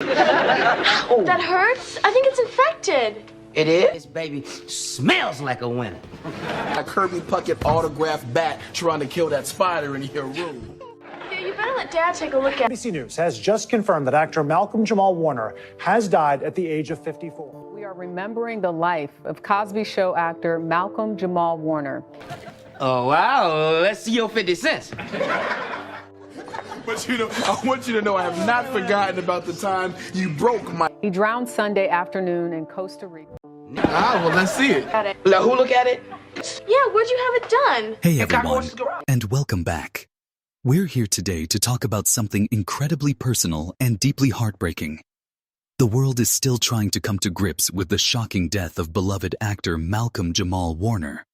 Ow, that hurts? I think it's infected. It is, baby. Smells like a winner. A Kirby Puckett autographed bat trying to kill that spider in your room. Yeah, you better let Dad take a look at it. NBC News has just confirmed that actor Malcolm Jamal Warner has died at the age of 54. We are remembering the life of Cosby Show actor Malcolm Jamal Warner. Oh, wow. Let's see your 50 cents. But I want you to know I have not forgotten about the time you broke my... He drowned Sunday afternoon in Costa Rica. Well, let's see it. Now, who look at it? Yeah, where'd you have it done? Hey everyone, and welcome back. We're here today to talk about something incredibly personal and deeply heartbreaking. The world is still trying to come to grips with the shocking death of beloved actor Malcolm Jamal Warner.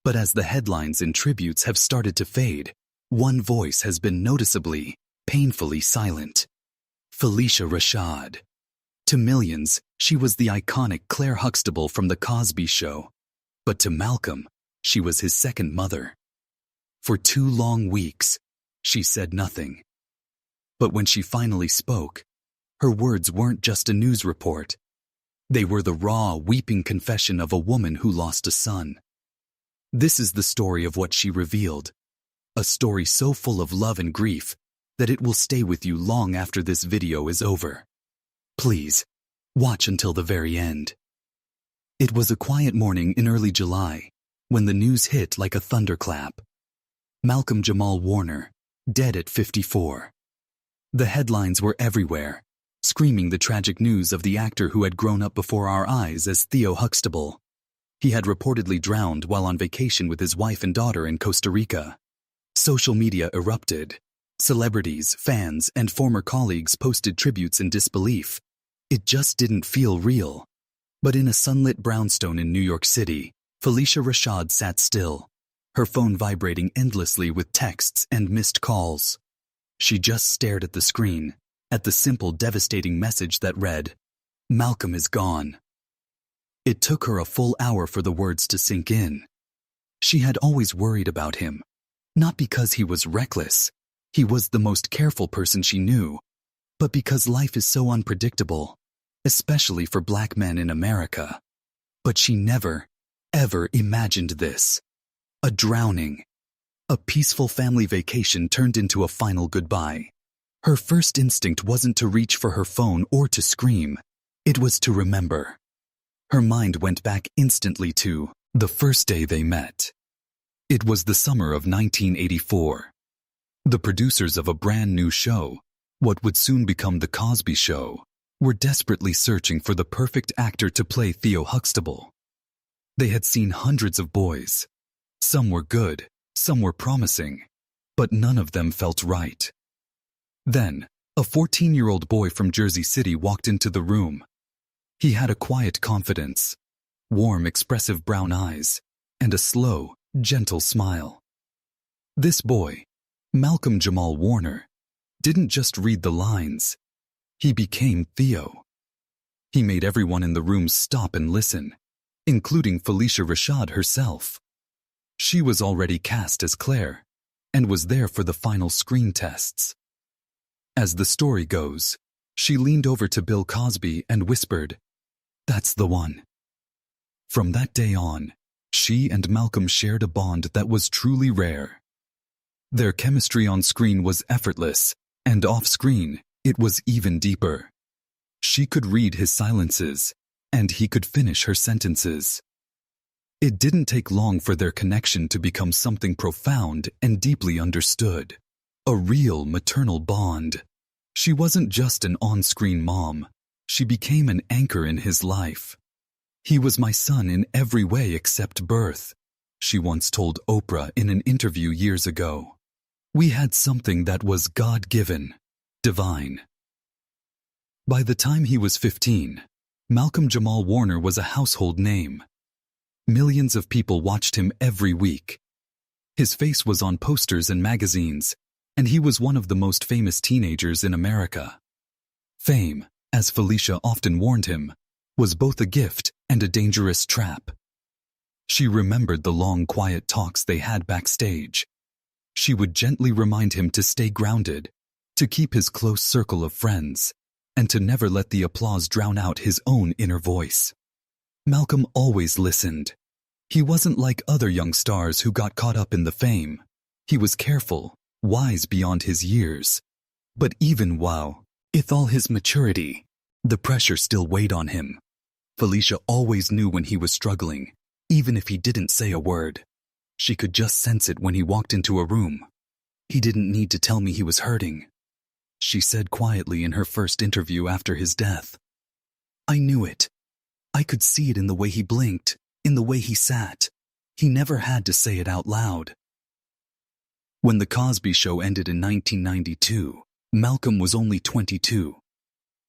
But as the headlines and tributes have started to fade, one voice has been noticeably, painfully silent. Phylicia Rashad. To millions, she was the iconic Claire Huxtable from The Cosby Show. But to Malcolm, she was his second mother. For 2 long weeks, she said nothing. But when she finally spoke, her words weren't just a news report. They were the raw, weeping confession of a woman who lost a son. This is the story of what she revealed. A story so full of love and grief that it will stay with you long after this video is over. Please, watch until the very end. It was a quiet morning in early July when the news hit like a thunderclap. Malcolm Jamal Warner, dead at 54. The headlines were everywhere, screaming the tragic news of the actor who had grown up before our eyes as Theo Huxtable. He had reportedly drowned while on vacation with his wife and daughter in Costa Rica. Social media erupted. Celebrities, fans, and former colleagues posted tributes in disbelief. It just didn't feel real. But in a sunlit brownstone in New York City, Phylicia Rashad sat still, her phone vibrating endlessly with texts and missed calls. She just stared at the screen, at the simple, devastating message that read, "Malcolm is gone." It took her a full hour for the words to sink in. She had always worried about him. Not because he was reckless, he was the most careful person she knew, but because life is so unpredictable, especially for Black men in America. But she never, ever imagined this. A drowning. A peaceful family vacation turned into a final goodbye. Her first instinct wasn't to reach for her phone or to scream. It was to remember. Her mind went back instantly to the first day they met. It was the summer of 1984. The producers of a brand new show, what would soon become The Cosby Show, were desperately searching for the perfect actor to play Theo Huxtable. They had seen hundreds of boys. Some were good, some were promising, but none of them felt right. Then, a 14-year-old boy from Jersey City walked into the room. He had a quiet confidence, warm, expressive brown eyes, and a slow, gentle smile. This boy, Malcolm Jamal Warner, didn't just read the lines. He became Theo. He made everyone in the room stop and listen, including Phylicia Rashad herself. She was already cast as Claire and was there for the final screen tests. As the story goes, she leaned over to Bill Cosby and whispered, "That's the one." From that day on, she and Malcolm shared a bond that was truly rare. Their chemistry on screen was effortless, and off-screen, it was even deeper. She could read his silences, and he could finish her sentences. It didn't take long for their connection to become something profound and deeply understood. A real maternal bond. She wasn't just an on-screen mom. She became an anchor in his life. "He was my son in every way except birth," she once told Oprah in an interview years ago. "We had something that was God-given, divine." By the time he was 15, Malcolm Jamal Warner was a household name. Millions of people watched him every week. His face was on posters and magazines, and he was one of the most famous teenagers in America. Fame, as Felicia often warned him, was both a gift and a dangerous trap. She remembered the long, quiet talks they had backstage. She would gently remind him to stay grounded, to keep his close circle of friends, and to never let the applause drown out his own inner voice. Malcolm always listened. He wasn't like other young stars who got caught up in the fame. He was careful, wise beyond his years. But even with all his maturity, the pressure still weighed on him. Felicia always knew when he was struggling, even if he didn't say a word. She could just sense it when he walked into a room. "He didn't need to tell me he was hurting," she said quietly in her first interview after his death. "I knew it. I could see it in the way he blinked, in the way he sat. He never had to say it out loud." When The Cosby Show ended in 1992, Malcolm was only 22.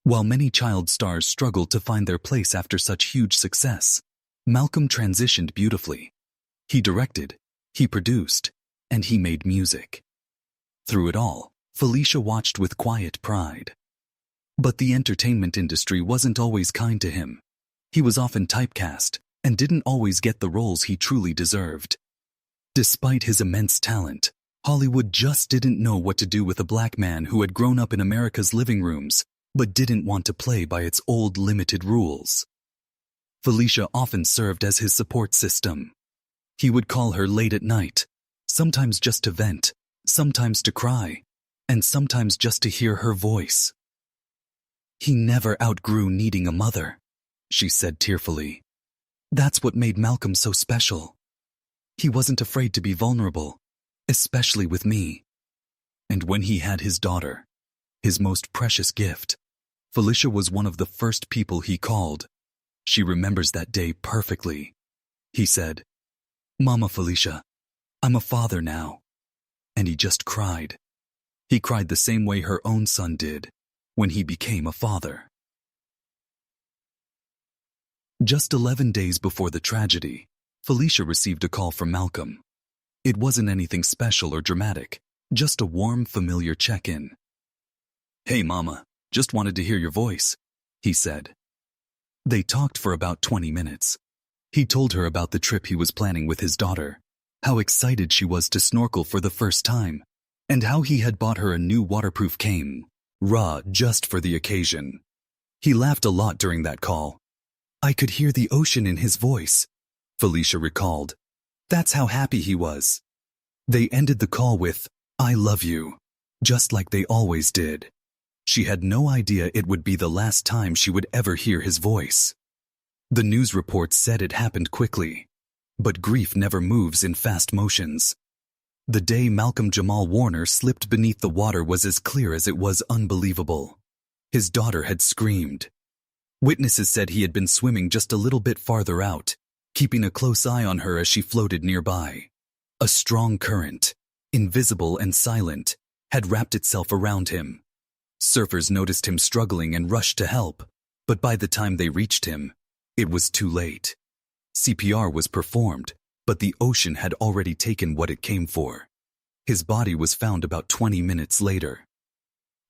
While many child stars struggled to find their place after such huge success, Malcolm transitioned beautifully. He directed, he produced, and he made music. Through it all, Felicia watched with quiet pride. But the entertainment industry wasn't always kind to him. He was often typecast and didn't always get the roles he truly deserved. Despite his immense talent, Hollywood just didn't know what to do with a black man who had grown up in America's living rooms but didn't want to play by its old limited rules. Felicia often served as his support system. He would call her late at night, sometimes just to vent, sometimes to cry, and sometimes just to hear her voice. "He never outgrew needing a mother," she said tearfully. "That's what made Malcolm so special. He wasn't afraid to be vulnerable, especially with me." And when he had his daughter, his most precious gift, Felicia was one of the first people he called. She remembers that day perfectly. He said, "Mama Felicia, I'm a father now." And he just cried. He cried the same way her own son did when he became a father. Just 11 days before the tragedy, Felicia received a call from Malcolm. It wasn't anything special or dramatic, just a warm, familiar check-in. "Hey, Mama, just wanted to hear your voice," he said. They talked for about 20 minutes. He told her about the trip he was planning with his daughter, how excited she was to snorkel for the first time, and how he had bought her a new waterproof cane, raw just for the occasion. He laughed a lot during that call. "I could hear the ocean in his voice," Felicia recalled. "That's how happy he was." They ended the call with, "I love you," just like they always did. She had no idea it would be the last time she would ever hear his voice. The news reports said it happened quickly, but grief never moves in fast motions. The day Malcolm Jamal Warner slipped beneath the water was as clear as it was unbelievable. His daughter had screamed. Witnesses said he had been swimming just a little bit farther out, keeping a close eye on her as she floated nearby. A strong current, invisible and silent, had wrapped itself around him. Surfers noticed him struggling and rushed to help, but by the time they reached him, it was too late. CPR was performed, but the ocean had already taken what it came for. His body was found about 20 minutes later.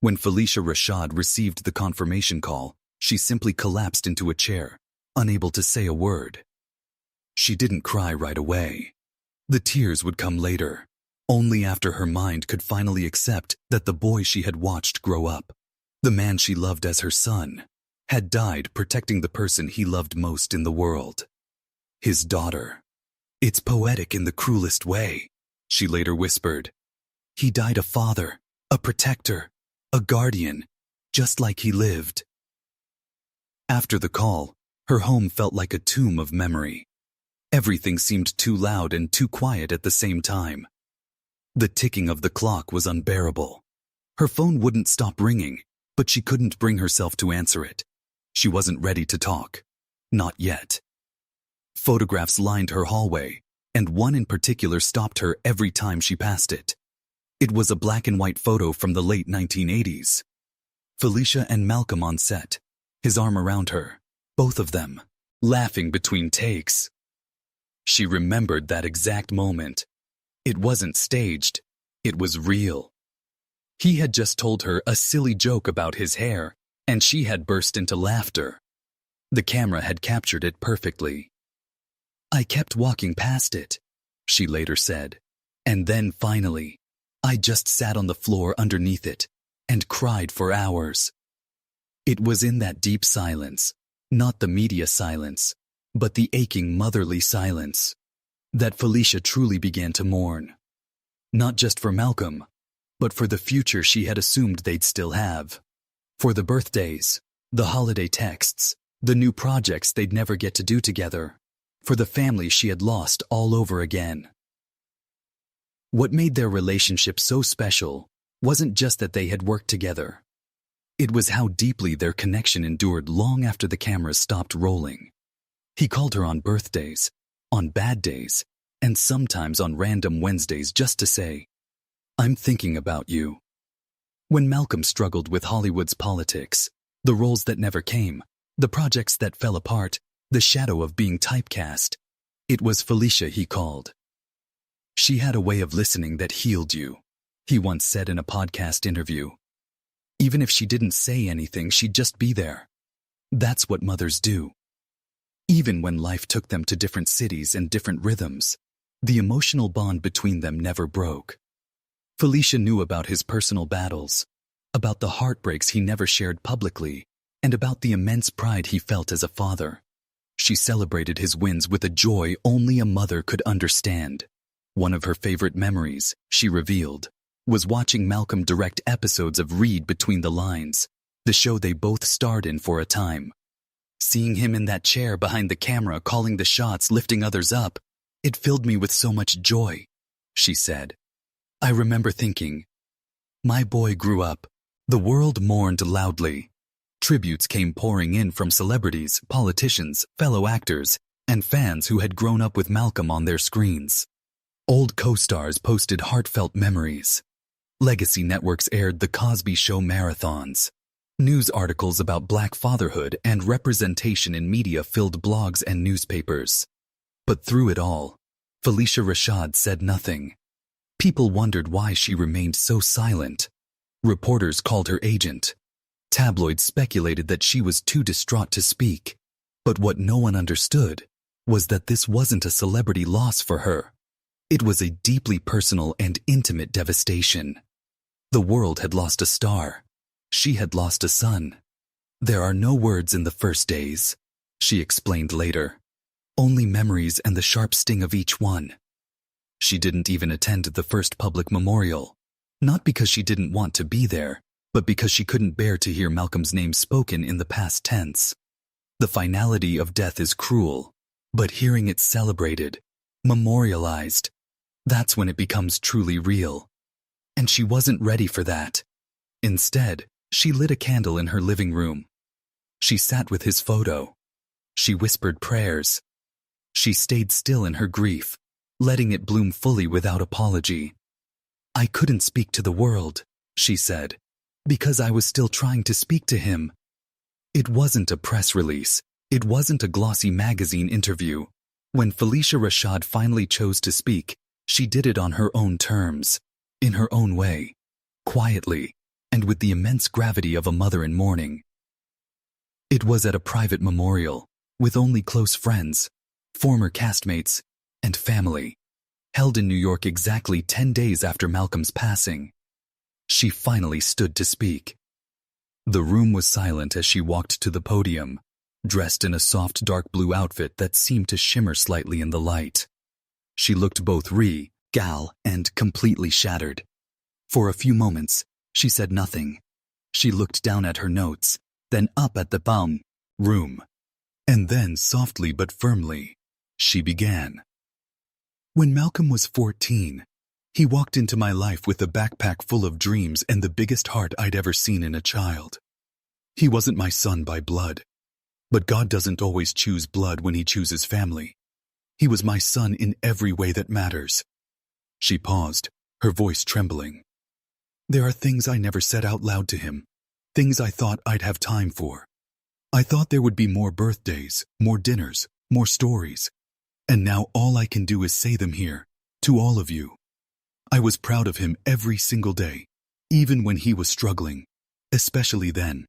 When Phylicia Rashad received the confirmation call, she simply collapsed into a chair, unable to say a word. She didn't cry right away. The tears would come later, only after her mind could finally accept that the boy she had watched grow up, the man she loved as her son, had died protecting the person he loved most in the world. His daughter. "It's poetic in the cruelest way," she later whispered. "He died a father, a protector, a guardian, just like he lived." After the call, her home felt like a tomb of memory. Everything seemed too loud and too quiet at the same time. The ticking of the clock was unbearable. Her phone wouldn't stop ringing, but she couldn't bring herself to answer it. She wasn't ready to talk. Not yet. Photographs lined her hallway, and one in particular stopped her every time she passed it. It was a black and white photo from the late 1980s. Felicia and Malcolm on set, his arm around her, both of them, laughing between takes. She remembered that exact moment. It wasn't staged, it was real. He had just told her a silly joke about his hair, and she had burst into laughter. The camera had captured it perfectly. "I kept walking past it," she later said, "and then finally, I just sat on the floor underneath it and cried for hours." It was in that deep silence, not the media silence, but the aching motherly silence, that Felicia truly began to mourn. Not just for Malcolm, but for the future she had assumed they'd still have. For the birthdays, the holiday texts, the new projects they'd never get to do together. For the family she had lost all over again. What made their relationship so special wasn't just that they had worked together. It was how deeply their connection endured long after the cameras stopped rolling. He called her on birthdays, on bad days, and sometimes on random Wednesdays just to say, "I'm thinking about you." When Malcolm struggled with Hollywood's politics, the roles that never came, the projects that fell apart, the shadow of being typecast, it was Felicia he called. "She had a way of listening that healed you," he once said in a podcast interview. Even if she didn't say anything, she'd just be there. That's what mothers do. Even when life took them to different cities and different rhythms, the emotional bond between them never broke. Felicia knew about his personal battles, about the heartbreaks he never shared publicly, and about the immense pride he felt as a father. She celebrated his wins with a joy only a mother could understand. One of her favorite memories, she revealed, was watching Malcolm direct episodes of Read Between the Lines, the show they both starred in for a time. Seeing him in that chair behind the camera calling the shots, lifting others up, it filled me with so much joy, she said. I remember thinking, my boy grew up. The world mourned loudly. Tributes came pouring in from celebrities, politicians, fellow actors, and fans who had grown up with Malcolm on their screens. Old co-stars posted heartfelt memories. Legacy networks aired The Cosby Show marathons. News articles about Black fatherhood and representation in media filled blogs and newspapers. But through it all, Phylicia Rashad said nothing. People wondered why she remained so silent. Reporters called her agent. Tabloids speculated that she was too distraught to speak. But what no one understood was that this wasn't a celebrity loss for her. It was a deeply personal and intimate devastation. The world had lost a star. She had lost a son. There are no words in the first days, she explained later. Only memories and the sharp sting of each one. She didn't even attend the first public memorial, not because she didn't want to be there, but because she couldn't bear to hear Malcolm's name spoken in the past tense. The finality of death is cruel, but hearing it celebrated, memorialized, that's when it becomes truly real. And she wasn't ready for that. Instead, she lit a candle in her living room. She sat with his photo. She whispered prayers. She stayed still in her grief, letting it bloom fully without apology. I couldn't speak to the world, she said, because I was still trying to speak to him. It wasn't a press release. It wasn't a glossy magazine interview. When Phylicia Rashad finally chose to speak, she did it on her own terms, in her own way, quietly, and with the immense gravity of a mother in mourning. It was at a private memorial, with only close friends, former castmates, and family, held in New York exactly 10 days after Malcolm's passing. She finally stood to speak. The room was silent as she walked to the podium, dressed in a soft dark blue outfit that seemed to shimmer slightly in the light. She looked both regal and completely shattered. For a few moments, she said nothing. She looked down at her notes, then up at the room. And then, softly but firmly, she began. When Malcolm was 14, he walked into my life with a backpack full of dreams and the biggest heart I'd ever seen in a child. He wasn't my son by blood, but God doesn't always choose blood when he chooses family. He was my son in every way that matters. She paused, her voice trembling. There are things I never said out loud to him, things I thought I'd have time for. I thought there would be more birthdays, more dinners, more stories. And now all I can do is say them here, to all of you. I was proud of him every single day, even when he was struggling, especially then.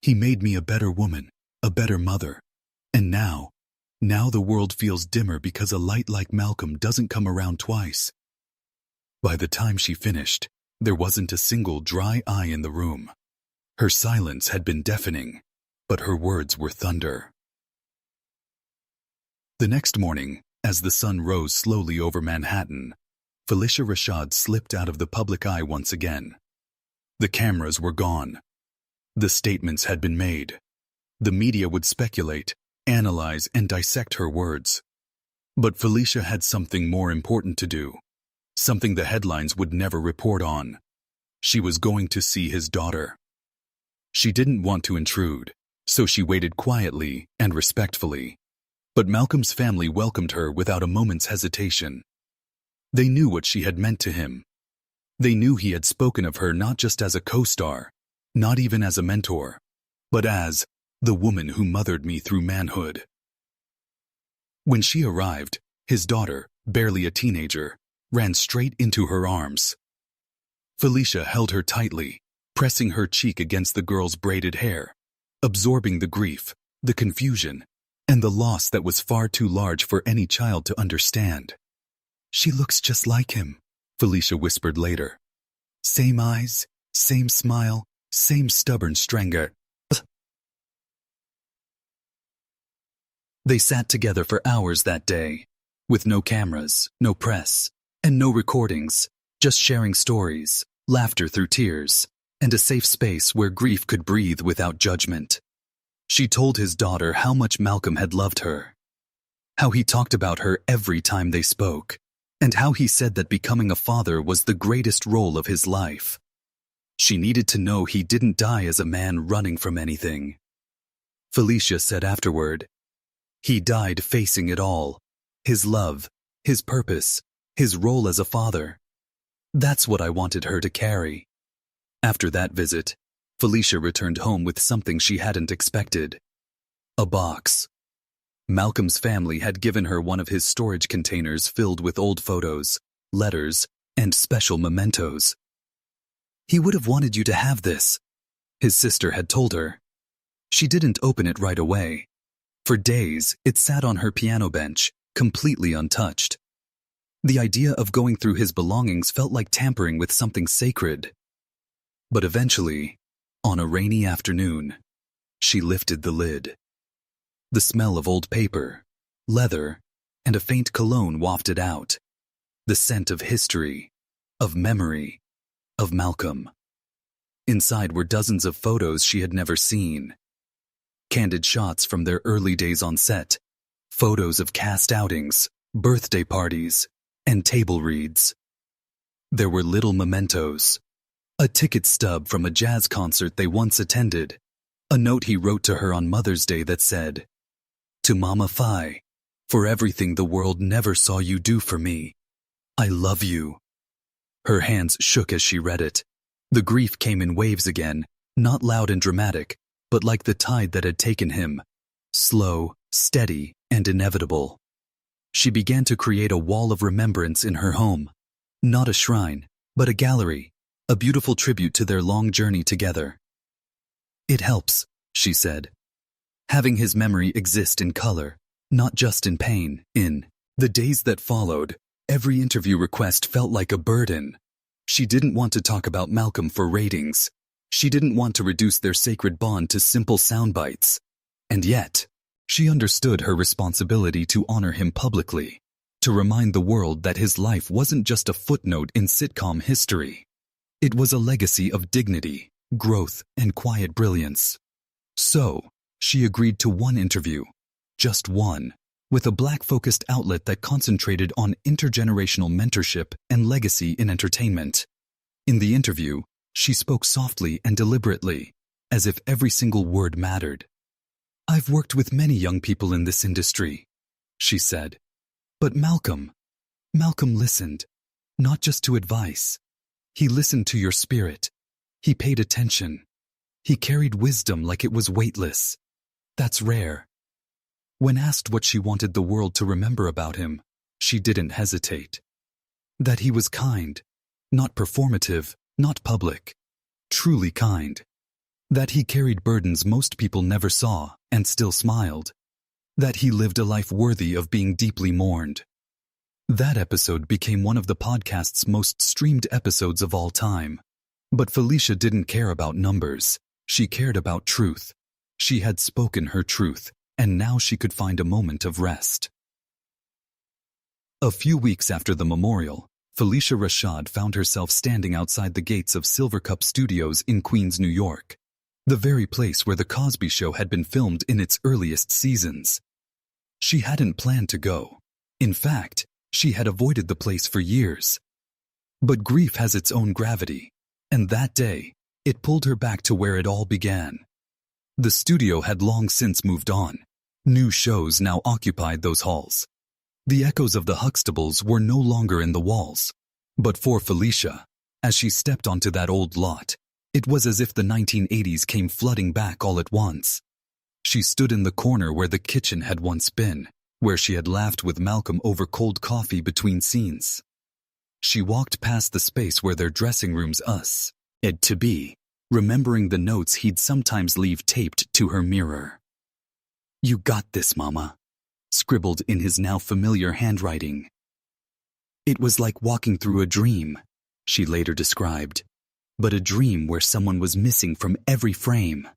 He made me a better woman, a better mother. And now the world feels dimmer because a light like Malcolm doesn't come around twice. By the time she finished, there wasn't a single dry eye in the room. Her silence had been deafening, but her words were thunder. The next morning, as the sun rose slowly over Manhattan, Phylicia Rashad slipped out of the public eye once again. The cameras were gone. The statements had been made. The media would speculate, analyze, and dissect her words. But Felicia had something more important to do, something the headlines would never report on. She was going to see his daughter. She didn't want to intrude, so she waited quietly and respectfully. But Malcolm's family welcomed her without a moment's hesitation. They knew what she had meant to him. They knew he had spoken of her not just as a co-star, not even as a mentor, but as the woman who mothered me through manhood. When she arrived, his daughter, barely a teenager, ran straight into her arms. Felicia held her tightly, pressing her cheek against the girl's braided hair, absorbing the grief, the confusion, and the loss that was far too large for any child to understand. "She looks just like him," Felicia whispered later. "Same eyes, same smile, same stubborn stranger." They sat together for hours that day, with no cameras, no press, and no recordings, just sharing stories, laughter through tears, and a safe space where grief could breathe without judgment. She told his daughter how much Malcolm had loved her, how he talked about her every time they spoke, and how he said that becoming a father was the greatest role of his life. She needed to know he didn't die as a man running from anything. Felicia said afterward, "He died facing it all, his love, his purpose, his role as a father. That's what I wanted her to carry." After that visit, Felicia returned home with something she hadn't expected. A box. Malcolm's family had given her one of his storage containers filled with old photos, letters, and special mementos. "He would have wanted you to have this," his sister had told her. She didn't open it right away. For days, it sat on her piano bench, completely untouched. The idea of going through his belongings felt like tampering with something sacred. But eventually, on a rainy afternoon, she lifted the lid. The smell of old paper, leather, and a faint cologne wafted out. The scent of history, of memory, of Malcolm. Inside were dozens of photos she had never seen. Candid shots from their early days on set, photos of cast outings, birthday parties, and table reads. There were little mementos. A ticket stub from a jazz concert they once attended. A note he wrote to her on Mother's Day that said, "To Mama Phi, for everything the world never saw you do for me. I love you." Her hands shook as she read it. The grief came in waves again, not loud and dramatic, but like the tide that had taken him, slow, steady, and inevitable. She began to create a wall of remembrance in her home. Not a shrine, but a gallery, a beautiful tribute to their long journey together. "It helps," she said. Having his memory exist in color, not just in pain. In the days that followed, every interview request felt like a burden. She didn't want to talk about Malcolm for ratings. She didn't want to reduce their sacred bond to simple sound bites. And yet, she understood her responsibility to honor him publicly, to remind the world that his life wasn't just a footnote in sitcom history. It was a legacy of dignity, growth, and quiet brilliance. So, she agreed to one interview, just one, with a Black-focused outlet that concentrated on intergenerational mentorship and legacy in entertainment. In the interview, she spoke softly and deliberately, as if every single word mattered. "I've worked with many young people in this industry," she said. "But Malcolm listened, not just to advice. He listened to your spirit. He paid attention. He carried wisdom like it was weightless. That's rare." When asked what she wanted the world to remember about him, she didn't hesitate. That he was kind, not performative, not public, truly kind. That he carried burdens most people never saw and still smiled. That he lived a life worthy of being deeply mourned. That episode became one of the podcast's most streamed episodes of all time. But Felicia didn't care about numbers. She cared about truth. She had spoken her truth, and now she could find a moment of rest. A few weeks after the memorial, Phylicia Rashad found herself standing outside the gates of Silvercup Studios in Queens, New York, the very place where The Cosby Show had been filmed in its earliest seasons. She hadn't planned to go. In fact, she had avoided the place for years. But grief has its own gravity, and that day, it pulled her back to where it all began. The studio had long since moved on. New shows now occupied those halls. The echoes of the Huxtables were no longer in the walls. But for Felicia, as she stepped onto that old lot, it was as if the 1980s came flooding back all at once. She stood in the corner where the kitchen had once been, where she had laughed with Malcolm over cold coffee between scenes. She walked past the space where their dressing rooms had to be, remembering the notes he'd sometimes leave taped to her mirror. "You got this, Mama," scribbled in his now familiar handwriting. It was like walking through a dream, she later described, but a dream where someone was missing from every frame.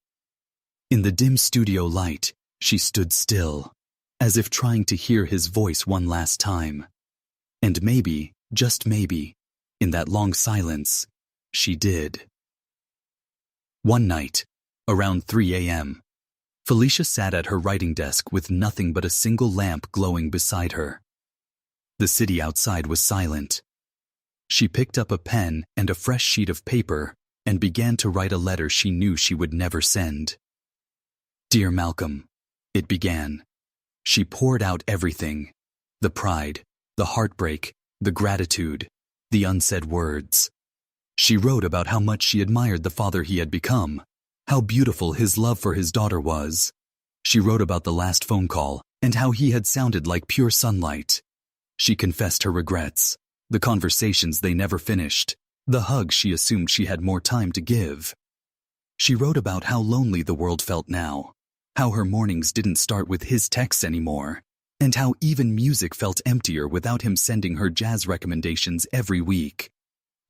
In the dim studio light, she stood still, as if trying to hear his voice one last time. And maybe, just maybe, in that long silence, she did. One night, around 3 a.m., Felicia sat at her writing desk with nothing but a single lamp glowing beside her. The city outside was silent. She picked up a pen and a fresh sheet of paper and began to write a letter she knew she would never send. "Dear Malcolm," it began. She poured out everything: the pride, the heartbreak, the gratitude, the unsaid words. She wrote about how much she admired the father he had become, how beautiful his love for his daughter was. She wrote about the last phone call and how he had sounded like pure sunlight. She confessed her regrets, the conversations they never finished, the hugs she assumed she had more time to give. She wrote about how lonely the world felt now, how her mornings didn't start with his texts anymore, and how even music felt emptier without him sending her jazz recommendations every week.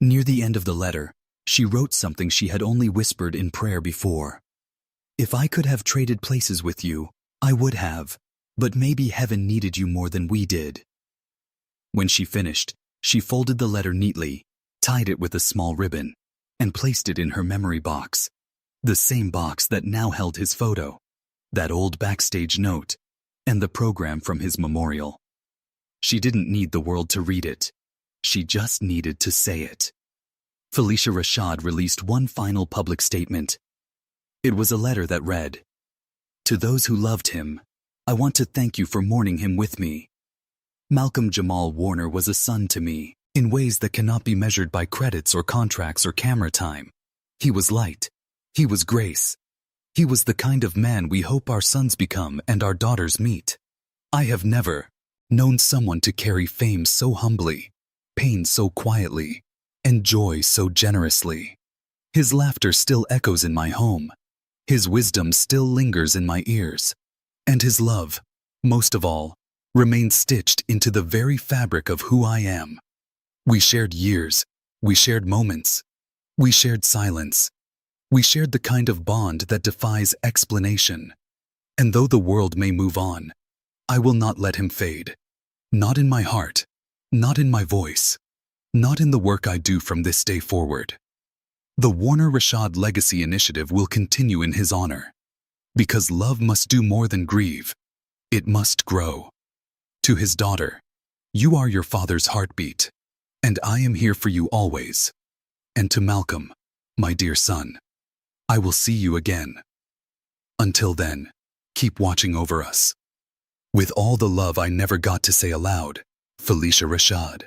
Near the end of the letter, she wrote something she had only whispered in prayer before. "If I could have traded places with you, I would have, but maybe heaven needed you more than we did." When she finished, she folded the letter neatly, tied it with a small ribbon, and placed it in her memory box, the same box that now held his photo, that old backstage note, and the program from his memorial. She didn't need the world to read it. She just needed to say it. Phylicia Rashad released one final public statement. It was a letter that read, "To those who loved him, I want to thank you for mourning him with me. Malcolm Jamal Warner was a son to me, in ways that cannot be measured by credits or contracts or camera time. He was light. He was grace. He was the kind of man we hope our sons become and our daughters meet. I have never known someone to carry fame so humbly, pain so quietly, and joy so generously. His laughter still echoes in my home. His wisdom still lingers in my ears. And his love, most of all, remains stitched into the very fabric of who I am. We shared years. We shared moments. We shared silence. We shared the kind of bond that defies explanation. And though the world may move on, I will not let him fade. Not in my heart. Not in my voice. Not in the work I do from this day forward. The Warner Rashad Legacy Initiative will continue in his honor. Because love must do more than grieve. It must grow. To his daughter, you are your father's heartbeat, and I am here for you always. And to Malcolm, my dear son, I will see you again. Until then, keep watching over us. With all the love I never got to say aloud, Phylicia Rashad.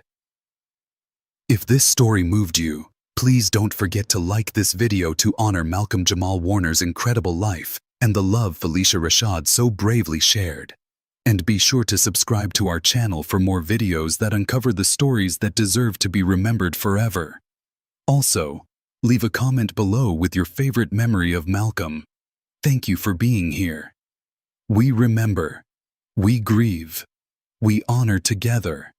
If this story moved you, please don't forget to like this video to honor Malcolm Jamal Warner's incredible life and the love Phylicia Rashad so bravely shared. And be sure to subscribe to our channel for more videos that uncover the stories that deserve to be remembered forever. Also, leave a comment below with your favorite memory of Malcolm. Thank you for being here. We remember. We grieve. We honor together.